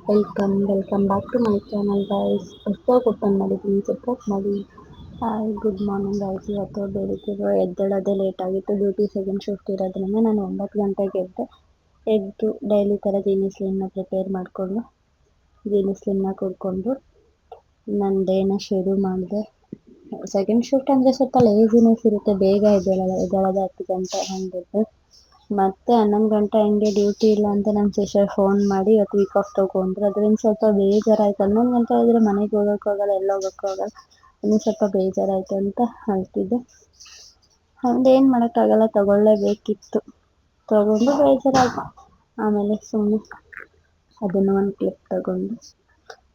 Welcome back to my channel guys. ಹೊಸದಾಗಿ open ಮಾಡಿದ್ದೀನಿ, support ಮಾಡಿ. Hi, good morning guys. ಇವತ್ತು ಬೆಳಿಗ್ಗೆ ಎದ್ದೇಳೋದೇ ಲೇಟ್ ಆಗಿತ್ತು. ಡ್ಯೂಟಿ ಸೆಕೆಂಡ್ ಶಿಫ್ಟ್ ಇರೋದ್ರಿಂದ ನಾನು 9 ಗಂಟೆಗೆ ಎದ್ದು ಡೈಲಿ ಥರ ಜೀನಿ ಸ್ಲಿಮ್ನ ಪ್ರಿಪೇರ್ ಮಾಡಿಕೊಂಡು ಜೀನಿ ಸ್ಲಿಮ್ನ ಕುಡ್ಕೊಂಡು ನನ್ನ ಡೇನ ಶುರು ಮಾಡಿದೆ. ಸೆಕೆಂಡ್ ಶಿಫ್ಟ್ ಅಂದರೆ ಸ್ವಲ್ಪ ಲೇಸಿನೆಸ್ ಇರುತ್ತೆ, ಬೇಗ ಎದ್ದೇಳೋದು 10 ಗಂಟೆ ಹಂಗಿರುತ್ತೆ. ಮತ್ತೆ 11 ಗಂಟೆ ಹಂಗೆ ಡ್ಯೂಟಿ ಇಲ್ಲ ಅಂತ ನನ್ನ ಸಿಸ್ಟರ್ ಫೋನ್ ಮಾಡಿ ಇವತ್ತು ವೀಕ್ ಆಫ್ ತೊಗೊಂಡ್ರು. ಅದರಿಂದ ಸ್ವಲ್ಪ ಬೇಜಾರಾಯಿತು. 11 ಗಂಟೆ ಹೋದರೆ ಮನೆಗೆ ಹೋಗೋಕ್ಕಾಗಲ್ಲ, ಎಲ್ಲ ಹೋಗೋಕ್ಕಾಗಲ್ಲ. ಇನ್ನೂ ಸ್ವಲ್ಪ ಬೇಜಾರಾಯಿತು ಅಂತ ಹೇಳ್ತಿದ್ದೆ. ಏನು ಮಾಡೋಕ್ಕಾಗಲ್ಲ, ತಗೊಳ್ಳೇಬೇಕಿತ್ತು. ತಗೊಂಡು ಬೇಜಾರಾಯಿತು. ಆಮೇಲೆ ಸುಮ್ಮನೆ ಅದನ್ನು ಒಂದು ಕ್ಲಿಪ್ ತಗೊಂಡು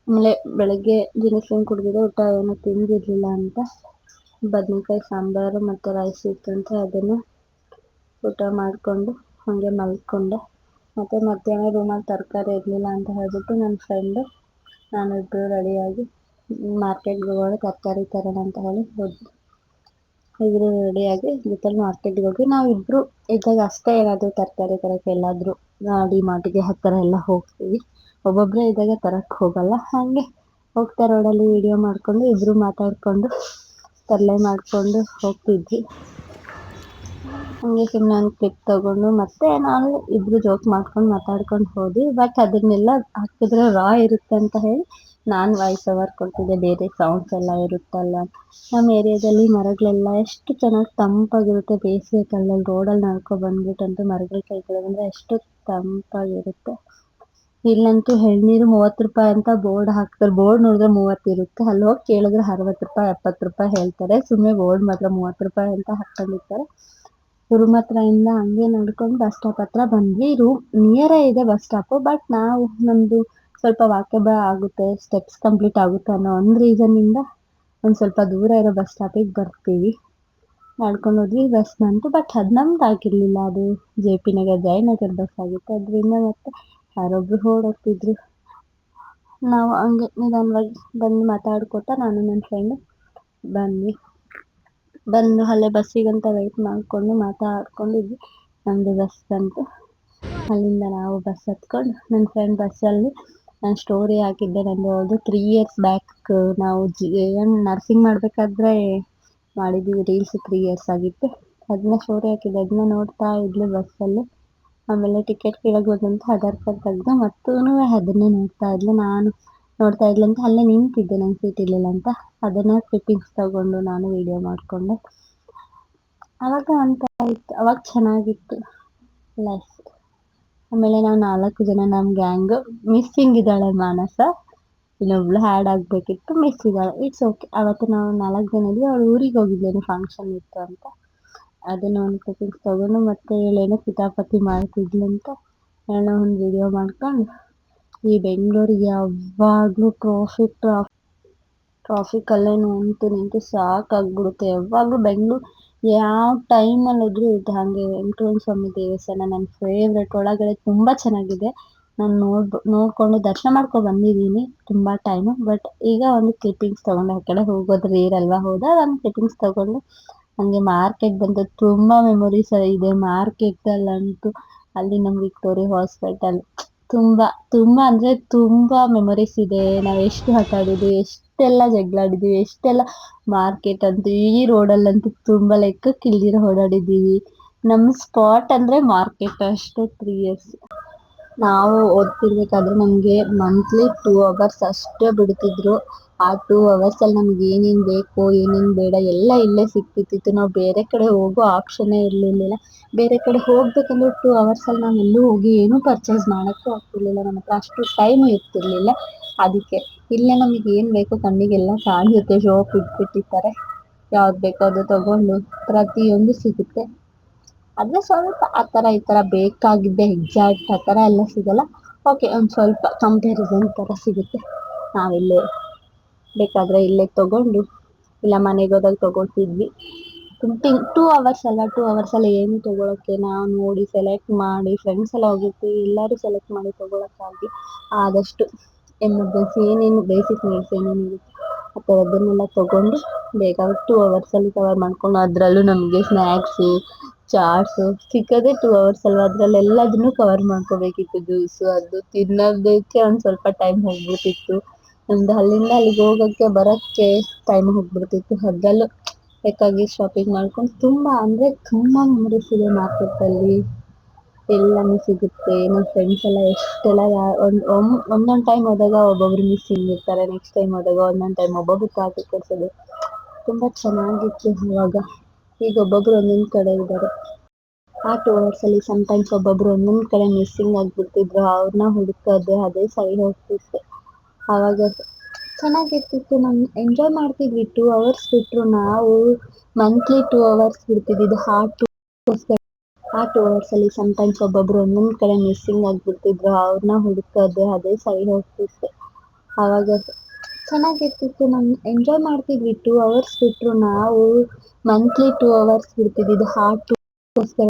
ಆಮೇಲೆ ಬೆಳಗ್ಗೆ ಜೀನಿಸ್ಲಿಮ್ ಕುಡಿದಿದ್ದೆ. ಊಟ ಏನೂ ತಿಂದಿರಲಿಲ್ಲ ಅಂತ ಬದನೇಕಾಯಿ ಸಾಂಬಾರು ಮತ್ತು ರೈಸ್ ಇತ್ತಂತ ಅದನ್ನು ಊಟ ಮಾಡಿಕೊಂಡು ಹಾಗೆ ಮಲ್ಕೊಂಡೆ. ಮತ್ತು ಮಧ್ಯಾಹ್ನ ರೂಮಲ್ಲಿ ತರಕಾರಿ ಇರಲಿಲ್ಲ ಅಂತ ಹೇಳ್ಬಿಟ್ಟು ನನ್ನ ಫ್ರೆಂಡು ನಾನಿಬ್ಬರು ರೆಡಿಯಾಗಿ ಮಾರ್ಕೆಟ್ಗೆ ಹೋಗೋಣ ತರಕಾರಿ ತರೋಣ ಅಂತ ಹೇಳಿ ಇಬ್ಬರು ರೆಡಿಯಾಗಿ ಜೊತೆಲಿ ಮಾರ್ಕೆಟ್ಗೆ ಹೋಗಿ ನಾವಿಬ್ಬರು ಇದ್ದಾಗ ಅಷ್ಟೇ ಏನಾದರೂ ತರಕಾರಿ ತರೋಕ್ಕೆ ಎಲ್ಲಾದರೂ ಡಿಮಾರ್ಟಿಗೆ ಆ ಥರ ಎಲ್ಲ ಹೋಗ್ತೀವಿ. ಒಬ್ಬೊಬ್ಬರೇ ಇದ್ದಾಗ ತರಕ್ಕೆ ಹೋಗಲ್ಲ. ಹಾಗೆ ಹೋಗ್ತಾ ರೋಡಲ್ಲಿ ವೀಡಿಯೋ ಮಾಡಿಕೊಂಡು ಇಬ್ಬರು ಮಾತಾಡಿಕೊಂಡು ತರಲೆ ಮಾಡಿಕೊಂಡು ಹೋಗ್ತಿದ್ವಿ. ಹಂಗೆ ಸುಮ್ಮನೆ ಒಂದು ಕ್ಲಿಪ್ ತೊಗೊಂಡು ಮತ್ತೆ ನಾನು ಇಬ್ಬರು ಜೋಕ್ ಮಾಡ್ಕೊಂಡು ಮಾತಾಡ್ಕೊಂಡು ಹೋದ್ವಿ. ಬಟ್ ಅದನ್ನೆಲ್ಲ ಹಾಕಿದ್ರೆ ರಾ ಇರುತ್ತೆ ಅಂತ ಹೇಳಿ ನಾನು ವಾಯ್ಸ್ ಓವರ್ ಕೊಡ್ತಿದ್ದೆ. ಬೇರೆ ಸೌಂಡ್ಸ್ ಎಲ್ಲ ಇರುತ್ತಲ್ಲ. ನಮ್ಮ ಏರಿಯಾದಲ್ಲಿ ಮರಗಳೆಲ್ಲ ಎಷ್ಟು ಚೆನ್ನಾಗಿ ತಂಪಾಗಿರುತ್ತೆ. ಬೇಸಿಗೆ ಕಾಲದಲ್ಲಿ ರೋಡಲ್ಲಿ ನಡ್ಕೊಂಡು ಬಂದ್ಬಿಟ್ಟಂತೂ ಮರಗಳ ಕೆಳಗಡೆ ಬಂದರೆ ಎಷ್ಟು ತಂಪಾಗಿರುತ್ತೆ. ಇಲ್ಲಂತೂ ಎಳ್ನೀರು 30 ರೂಪಾಯಿ ಅಂತ ಬೋರ್ಡ್ ಹಾಕ್ತಾರೆ. ಬೋರ್ಡ್ ನೋಡಿದ್ರೆ 30 ಇರುತ್ತೆ, ಅಲ್ಲಿ ಹೋಗಿ ಕೇಳಿದ್ರೆ 60 ರೂಪಾಯಿ 70 ರೂಪಾಯಿ ಹೇಳ್ತಾರೆ. ಸುಮ್ಮನೆ ಬೋರ್ಡ್ ಮಾತ್ರ 30 ರೂಪಾಯಿ ಅಂತ ಹಾಕ್ಕೊಂಡಿರ್ತಾರೆ. ರೂಮ್ ಹತ್ರದಿಂದ ಹಂಗೆ ನಡ್ಕೊಂಡು ಬಸ್ ಸ್ಟಾಪ್ ಹತ್ರ ಬಂದ್ವಿ. ನಿಯರೇ ಇದೆ ಬಸ್ ಸ್ಟಾಪು, ಬಟ್ ನಾವು ನಮ್ಮದು ಸ್ವಲ್ಪ ವಾಕೇಬಲ್ ಆಗುತ್ತೆ, ಸ್ಟೆಪ್ಸ್ ಕಂಪ್ಲೀಟ್ ಆಗುತ್ತೆ ಅನ್ನೋ ಒಂದು ರೀಸನ್ನಿಂದ ಒಂದು ಸ್ವಲ್ಪ ದೂರ ಇರೋ ಬಸ್ ಸ್ಟಾಪಿಗೆ ಬರ್ತೀವಿ. ನಡ್ಕೊಂಡು ಹೋದ್ವಿ. ಬಸ್ ಬಂತು, ಬಟ್ ಅದು ನಮ್ದು ಆಗಿರಲಿಲ್ಲ. ಅದು JP ನಗರ್ ಜಯನಗರ್ ಬಸ್ ಆಗಿತ್ತು. ಅದರಿಂದ ಮತ್ತೆ ಯಾರೊಬ್ಬರು ಓಡೋಗ್ತಿದ್ರು. ನಾವು ಹಂಗೆ ನಿಧಾನವಾಗಿ ಬಂದು ಮಾತಾಡ್ಕೊತಾ ನಾನು ನನ್ನ ಫ್ರೆಂಡು ಬಂದು ಅಲ್ಲೇ ಬಸ್ಸಿಗಂತ ವೆಯ್ಟ್ ಮಾಡಿಕೊಂಡು ಮಾತಾಡ್ಕೊಂಡಿದ್ವಿ. ನಮ್ಮದು ಬಸ್ ಬಂತು. ಅಲ್ಲಿಂದ ನಾವು ಬಸ್ ಹತ್ಕೊಂಡು ನನ್ನ ಫ್ರೆಂಡ್ ಬಸ್ಸಲ್ಲಿ ನಾನು ಸ್ಟೋರಿ ಹಾಕಿದ್ದೆ. ನಂದು 3 ಇಯರ್ಸ್ ಬ್ಯಾಕ್ ನಾವು ನರ್ಸಿಂಗ್ ಮಾಡಬೇಕಾದ್ರೆ ಮಾಡಿದ್ದೀವಿ ರೀಲ್ಸ್. 3 ಇಯರ್ಸ್ ಆಗಿತ್ತು. ಅದನ್ನ ಸ್ಟೋರಿ ಹಾಕಿದ್ದೆ. ಅದನ್ನ ನೋಡ್ತಾ ಇದ್ಲು ಬಸ್ಸಲ್ಲಿ. ಆಮೇಲೆ ಟಿಕೆಟ್ ಕೇಳೋಕೆ ಬಂದಂತ ಆಧಾರ್ ಕಾರ್ಡ್ ತೆಗೆದು ಮತ್ತೂ ಅದನ್ನೇ ನೋಡ್ತಾ ಇದ್ಲು. ನಾನು ನೋಡ್ತಾ ಇದ್ಲಂತ ಅಲ್ಲೇ ನಿಂತಿದ್ದೆ, ನಂಗೆ ಸೀಟ್ ಇರಲಿಲ್ಲ ಅಂತ. ಅದನ್ನು ಕ್ಲಿಪ್ಪಿಂಗ್ಸ್ ತಗೊಂಡು ನಾನು ವೀಡಿಯೋ ಮಾಡಿಕೊಂಡೆ. ಆವಾಗ ಅಂತ ಇತ್ತು, ಅವಾಗ ಚೆನ್ನಾಗಿತ್ತು ಲೈಫ್. ಆಮೇಲೆ ನಾವು 4 ಜನ ನಮ್ಮ ಗ್ಯಾಂಗು. ಮಿಸ್ಸಿಂಗ್ ಇದ್ದಾಳೆ ಮಾನಸ, ಇನ್ನೊಬ್ಳು ಹ್ಯಾಡ್ ಆಗಬೇಕಿತ್ತು, ಮಿಸ್ ಇದ್ದಾಳೆ. It's okay. ಅವತ್ತು ನಾವು 4 ಜನ ಇದ್ವಿ. ಅವಳು ಊರಿಗೆ ಹೋಗಿದ್ದೇನೆ, ಫಂಕ್ಷನ್ ಇತ್ತು ಅಂತ. ಅದನ್ನು ಒಂದು ಕ್ಲಿಪ್ಪಿಂಗ್ಸ್ ತೊಗೊಂಡು ಮತ್ತೆ ಇವಳೇನೋ ಕಿತಾಪತಿ ಮಾಡ್ತಿದ್ಲು ಅಂತ ಏನೋ ಒಂದು ವೀಡಿಯೋ ಮಾಡ್ಕೊಂಡು ಈ ಬೆಂಗಳೂರಿಗೆ ಯಾವಾಗಲೂ ಟ್ರಾಫಿಕಲ್ಲೇ ನಿಂತು ಸಾಕಾಗ್ಬಿಡುತ್ತೆ. ಯಾವಾಗಲೂ ಬೆಂಗಳೂರು ಯಾವ ಟೈಮಲ್ಲಿದ್ರೂ ಇದು ಹಾಗೆ. ವೆಂಕಟರಮಣ ಸ್ವಾಮಿ ದೇವಸ್ಥಾನ ನನ್ನ ಫೇವ್ರೆಟ್. ಒಳಗಡೆ ತುಂಬ ಚೆನ್ನಾಗಿದೆ. ನಾನು ನೋಡಿಕೊಂಡು ದರ್ಶನ ಮಾಡ್ಕೊಂಡು ಬಂದಿದ್ದೀನಿ ತುಂಬ ಟೈಮು. ಬಟ್ ಈಗ ಒಂದು ಕ್ಲಿಪ್ಪಿಂಗ್ಸ್ ತೊಗೊಂಡು ಆ ಕಡೆ ಹೋಗೋದು ರೇರ್ ಅಲ್ವಾ, ಹೋದಾಗ ಒಂದು ಕ್ಲಿಪ್ಪಿಂಗ್ಸ್ ತೊಗೊಂಡು ಹಾಗೆ ಮಾರ್ಕೆಟ್ ಬಂದು ತುಂಬ ಮೆಮೊರೀಸ್ ಇದೆ. ಮಾರ್ಕೆಟಲ್ಲಂತೂ ಅಲ್ಲಿ ನಮ್ಮ ವಿಕ್ಟೋರಿಯಾ ಹಾಸ್ಪಿಟಲ್ ತುಂಬ ಅಂದರೆ ತುಂಬ ಮೆಮೊರೀಸ್ ಇದೆ. ನಾವು ಎಷ್ಟು ಆಟ ಆಡಿದ್ವಿ, ಎಷ್ಟೆಲ್ಲ ಜಗಳಾಡಿದ್ವಿ, ಎಷ್ಟೆಲ್ಲ ಮಾರ್ಕೆಟ್ ಅಂತೂ ಈ ರೋಡಲ್ಲಂತೂ ತುಂಬ ಲೆಕ್ಕಕ್ಕೆ ಇಲ್ದಿರೋ ಓಡಾಡಿದ್ದೀವಿ. ನಮ್ಮ ಸ್ಪಾಟ್ ಅಂದರೆ ಮಾರ್ಕೆಟ್ ಅಷ್ಟೇ. 3 ಇಯರ್ಸ್ ನಾವು ಓದ್ತಿರ್ಬೇಕಾದ್ರೆ ನಮಗೆ ಮಂತ್ಲಿ 2 ಅವರ್ಸ್ ಅಷ್ಟೇ ಬಿಡ್ತಿದ್ರು. ಆ 2 ಅವರ್ಸಲ್ಲಿ ನಮ್ಗೆ ಏನೇನು ಬೇಕು ಏನೇನು ಬೇಡ ಎಲ್ಲ ಇಲ್ಲೇ ಸಿಕ್ತಿತ್ತು. ನಾವು ಬೇರೆ ಕಡೆ ಹೋಗೋ ಆಪ್ಷನ್ನೇ ಇರಲಿಲ್ಲ. ಬೇರೆ ಕಡೆ ಹೋಗ್ಬೇಕಂದ್ರೆ 2 ಅವರ್ಸಲ್ಲಿ ನಾವು ಎಲ್ಲೂ ಹೋಗಿ ಏನೂ ಪರ್ಚೇಸ್ ಮಾಡೋಕ್ಕೂ ಆಗ್ತಿರ್ಲಿಲ್ಲ. ನಮ್ಮ ಹತ್ರ ಅಷ್ಟು ಟೈಮು ಇರ್ತಿರ್ಲಿಲ್ಲ. ಅದಕ್ಕೆ ಇಲ್ಲೇ ನಮಗೆ ಏನು ಬೇಕೋ ಕಣ್ಣಿಗೆಲ್ಲ ಕಾಣುತ್ತೆ, ಶಾಪ್ ಇಟ್ಬಿಟ್ಟಿರ್ತಾರೆ. ಯಾವ್ದು ಬೇಕೋ ಅದು ತೊಗೊಂಡು ಪ್ರತಿಯೊಂದು ಸಿಗುತ್ತೆ. ಆದರೆ ಸ್ವಲ್ಪ ಆ ಥರ ಈ ಥರ ಬೇಕಾಗಿದ್ದೆ ಎಕ್ಸಾಕ್ಟ್ ಆ ಥರ ಎಲ್ಲ ಸಿಗಲ್ಲ. ಓಕೆ, ಒಂದು ಸ್ವಲ್ಪ ಕಂಪ್ಯಾರಿಸನ್ ಥರ ಸಿಗುತ್ತೆ. ನಾವಿಲ್ಲೇ ಬೇಕಾದರೆ ಇಲ್ಲೇ ತೊಗೊಂಡು ಇಲ್ಲ ಮನೆಗೆ ಹೋದಾಗ ತೊಗೊಳ್ತಿದ್ವಿ. 2 ಅವರ್ಸ್ ಅಲ್ಲ, 2 ಅವರ್ಸಲ್ಲಿ ಏನು ತೊಗೊಳಕ್ಕೆ ನಾವು ನೋಡಿ ಸೆಲೆಕ್ಟ್ ಮಾಡಿ ಫ್ರೆಂಡ್ಸ್ ಎಲ್ಲ ಹೋಗಿರ್ತೀವಿ. ಎಲ್ಲರೂ ಸೆಲೆಕ್ಟ್ ಮಾಡಿ ತೊಗೊಳಕ್ಕಾಗಿ ಆದಷ್ಟು ಎಮರ್ಜೆನ್ಸಿ ಏನೇನು ಬೇಸಿಕ್ ನೀಡ್ಸ್ ಏನೇನು ಇರುತ್ತೆ ಆ ಥರದ್ದನ್ನೆಲ್ಲ ತಗೊಂಡು ಬೇಗ 2 ಅವರ್ಸಲ್ಲಿ ಕವರ್ ಮಾಡ್ಕೊಂಡು ಅದರಲ್ಲೂ ನಮಗೆ ಸ್ನ್ಯಾಕ್ಸು ಚಾಟ್ಸು ಸಿಕ್ಕೋದೇ 2 ಅವರ್ಸ್ ಅಲ್ವಾ ಅದ್ರಲ್ಲೆಲ್ಲದನ್ನೂ ಕವರ್ ಮಾಡ್ಕೋಬೇಕಿತ್ತು. ಜ್ಯೂಸು ಅದು ತಿನ್ನೋದಕ್ಕೆ ಒಂದು ಸ್ವಲ್ಪ ಟೈಮ್ ಹೋಗ್ಬಿಡ್ತಿತ್ತು. ನಮ್ದು ಅಲ್ಲಿಂದ ಅಲ್ಲಿಗೆ ಹೋಗೋಕ್ಕೆ ಬರೋಕ್ಕೆ ಟೈಮ್ ಹೋಗ್ಬಿಡ್ತಿತ್ತು. ಅದ್ರಲ್ಲೂ ಬೇಕಾಗಿ ಶಾಪಿಂಗ್ ಮಾಡ್ಕೊಂಡು ತುಂಬ ಅಂದರೆ ತುಂಬ ಮೆಮರೀಸ್ ಇದೆ ಮಾರ್ಕೆಟಲ್ಲಿ. ಎಲ್ಲನೂ ಸಿಗುತ್ತೆ. ನಮ್ಮ ಫ್ರೆಂಡ್ಸ್ ಎಲ್ಲ ಎಷ್ಟೆಲ್ಲ ಒಂದೊಂದು ಟೈಮ್ ಹೋದಾಗ ಒಬ್ಬೊಬ್ರು ಮಿಸ್ಸಿಂಗ್ ಇರ್ತಾರೆ. ನೆಕ್ಸ್ಟ್ ಟೈಮ್ ಹೋದಾಗ ಒಂದೊಂದು ಟೈಮ್ ಒಬ್ಬೊಬ್ರು ಕಾಫಿ ಕೊಡ್ಸೋದು ತುಂಬ ಚೆನ್ನಾಗಿತ್ತು ಅವಾಗ. ಈಗ ಒಬ್ಬೊಬ್ರು ಒಂದೊಂದು ಕಡೆ ಇದ್ದಾರೆ. ಆ 2 ಅವರ್ಸಲ್ಲಿ ಸಮ್‌ಟೈಮ್ಸ್ ಒಬ್ಬೊಬ್ರು ಒಂದೊಂದು ಕಡೆ ಮಿಸ್ಸಿಂಗ್ ಆಗ್ಬಿಡ್ತಿದ್ರು. ಅವ್ರನ್ನ ಹುಡುಕೋದೆ ಅದೇ ಸರಿ ಹೋಗ್ತಿತ್ತು. ಆವಾಗ ಚೆನ್ನಾಗಿರ್ತಿತ್ತು. ಎಂಜಾಯ್ ಮಾಡ್ತಿದ್ವಿ. 2 ಅವರ್ಸ್ ಬಿಟ್ರು ನಾವು ಮಂತ್ಲಿ 2 ಅವರ್ಸ್ ಬಿಡ್ತಿದ್ದಿದ್ದು ಆ ಟೂರ್‌ಗೋಸ್ಕರ. ಆ 2 ಅವರ್ಸಲ್ಲಿ ಸಮ್‌ಟೈಮ್ಸ್ ಒಬ್ಬೊಬ್ರು ಒಂದೊಂದು ಕಡೆ ಮಿಸ್ಸಿಂಗ್ ಆಗ್ಬಿಡ್ತಿದ್ರು. ಅವ್ರನ್ನ ಹುಡುಕೋದೆ ಅದೇ ಸರಿ ಹೋಗ್ತಿತ್ತು. ಆವಾಗ ಚೆನ್ನಾಗಿರ್ತಿತ್ತು. ಎಂಜಾಯ್ ಮಾಡ್ತಿದ್ವಿ. 2 ಅವರ್ಸ್ ಬಿಟ್ರು ನಾವು ಮಂತ್ಲಿ 2 ಅವರ್ಸ್ ಬಿಡ್ತಿದ್ದಿದ್ದು ಆ ಟೂರ್‌ಗೋಸ್ಕರ.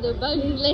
ದುಬ್ಬಾಗ್ಲೇ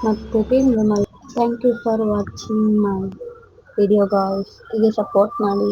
ಮತ್ತೆ thank you for watching my video guys. ಹೀಗೆ ಸಪೋರ್ಟ್ ಮಾಡಿ.